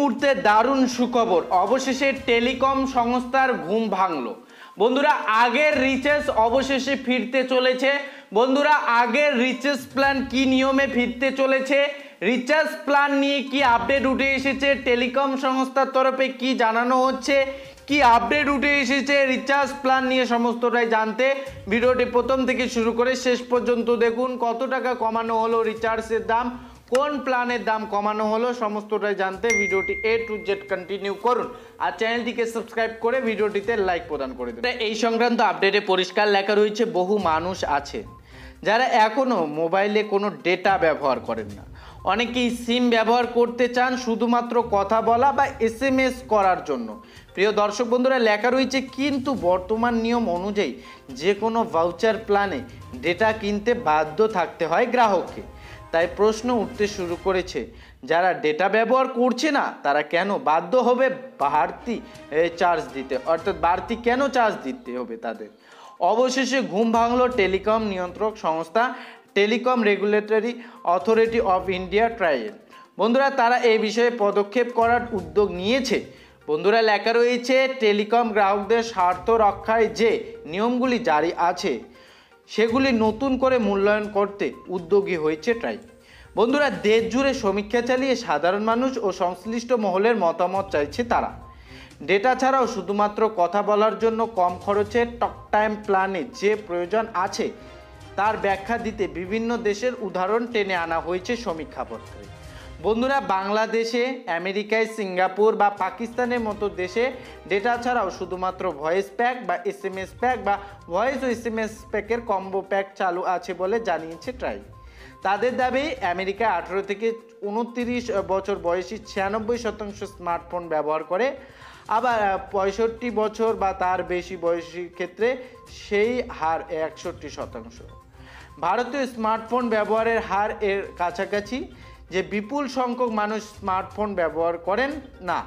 মুহূর্তে দারুণ সুখবর, অবশেষে টেলিকম সংস্থার ঘুম ভাঙলো। বন্ধুরা, আগের রিচার্জ অবশেষে ফিরতে চলেছে। বন্ধুরা, আগের রিচার্জ প্ল্যান কি নিয়মে ফিরতে চলেছে, রিচার্জ প্ল্যান নিয়ে কি আপডেট উঠে এসেছে, টেলিকম সংস্থার তরফে কি জানানো হচ্ছে, কি আপডেট উঠে এসেছে রিচার্জ প্ল্যান নিয়ে সমস্তটাই জানতে ভিডিওটি প্রথম থেকে শুরু করে শেষ পর্যন্ত দেখুন। কত টাকা কমানো হলো রিচার্জের দাম, কোন প্ল্যানের দাম কমানো হলো, সমস্তটাই জানতে ভিডিওটি A to Z কন্টিনিউ করুন আর চ্যানেলটিকে সাবস্ক্রাইব করে ভিডিওটিতে লাইক প্রদান করে দিন। এই সংক্রান্ত আপডেটে পরিষ্কার লেখা রয়েছে, বহু মানুষ আছে যারা এখনো মোবাইলে কোনো ডেটা ব্যবহার করেন না। অনেকেই সিম ব্যবহার করতে চান শুধুমাত্র কথা বলা বা SMS করার জন্য। প্রিয় দর্শক বন্ধুরা, লেখা রয়েছে কিন্তু বর্তমান নিয়ম অনুযায়ী যে কোনো ভাউচার প্ল্যানে ডেটা কিনতে বাধ্য থাকতে হয় গ্রাহককে। তাই প্রশ্ন উঠতে শুরু করেছে, যারা ডেটা ব্যবহার করছে না তারা কেন বাধ্য হবে বাড়তি চার্জ দিতে, অর্থাৎ বাড়তি কেন চার্জ দিতে হবে তাদের। অবশেষে ঘুম ভাঙলো টেলিকম নিয়ন্ত্রক সংস্থা telecom regulatory authority of India ট্রাইয়ের। বন্ধুরা, তারা এই বিষয়ে পদক্ষেপ করার উদ্যোগ নিয়েছে। বন্ধুরা, লেখা রয়েছে টেলিকম গ্রাহকদের স্বার্থ রক্ষায় যে নিয়মগুলি জারি আছে সেগুলি নতুন করে মূল্যায়ন করতে উদ্যোগী হয়েছে ট্রাই। বন্ধুরা, দেশ জুড়ে সমীক্ষা চালিয়ে সাধারণ মানুষ ও সংশ্লিষ্ট মহলের মতামত চাইছে তারা। ডেটা ছাড়াও শুধুমাত্র কথা বলার জন্য কম খরচের টক টাইম প্ল্যানে যে প্রয়োজন আছে তার ব্যাখ্যা দিতে বিভিন্ন দেশের উদাহরণ টেনে আনা হয়েছে সমীক্ষাপত্রে। বন্ধুরা, বাংলাদেশে, আমেরিকায়, সিঙ্গাপুর বা পাকিস্তানের মতো দেশে ডেটা ছাড়াও শুধুমাত্র ভয়েস প্যাক বা SMS প্যাক বা ভয়েস ও SMS প্যাকের কম্বো প্যাক চালু আছে বলে জানিয়েছে ট্রাই। তাদের দাবি, আমেরিকা 18 থেকে 29 বছর বয়সী 96% স্মার্টফোন ব্যবহার করে, আবার 65 বছর বা তার বেশি বয়সীর ক্ষেত্রে সেই হার 61%। ভারতীয় স্মার্টফোন ব্যবহারের হার এর কাছাকাছি। যে বিপুল সংখ্যক মানুষ স্মার্টফোন ব্যবহার করেন না,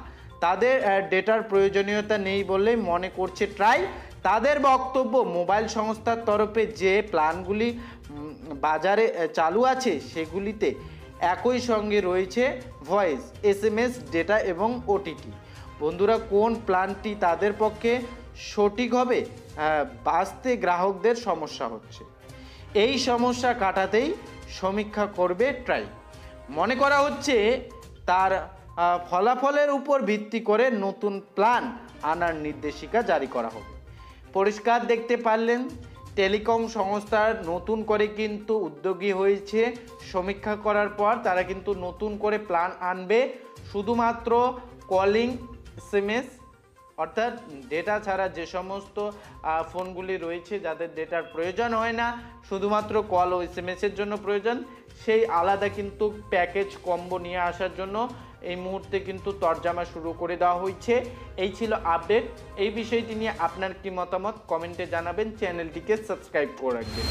তাদের ডেটার প্রয়োজনীয়তা নেই বলেই মনে করছে ট্রাই। তাদের বক্তব্য, মোবাইল সংস্থার তরফে যে প্ল্যানগুলি বাজারে চালু আছে সেগুলিতে একই সঙ্গে রয়েছে ভয়েস, SMS, ডেটা এবং OTT। বন্ধুরা, কোন প্ল্যানটি তাদের পক্ষে সঠিক হবে বাঁচতে গ্রাহকদের সমস্যা হচ্ছে। এই সমস্যা কাটাতেই সমীক্ষা করবে ট্রাই। মনে করা হচ্ছে তার ফলাফলের উপর ভিত্তি করে নতুন প্ল্যান আনার নির্দেশিকা জারি করা হবে। পরিষ্কার দেখতে পারলেন, টেলিকম সংস্থার নতুন করে কিন্তু উদ্যোগী হয়েছে। সমীক্ষা করার পর তারা কিন্তু নতুন করে প্ল্যান আনবে, শুধুমাত্র কলিং, SMS অর্থাৎ ডেটা ছাড়া যে সমস্ত ফোনগুলি রয়েছে যাদের ডেটার প্রয়োজন হয় না, শুধুমাত্র কল ও SMS-এর জন্য প্রয়োজন, সেই আলাদা কিন্তু প্যাকেজ কম্বো নিয়ে আসার জন্য এই মুহূর্তে কিন্তু তরজামা শুরু করে দেওয়া হয়েছে। এই ছিল আপডেট। এই বিষয়টি নিয়ে আপনার কি মতামত কমেন্টে জানাবেন, চ্যানেলটিকে সাবস্ক্রাইব করে রাখবেন।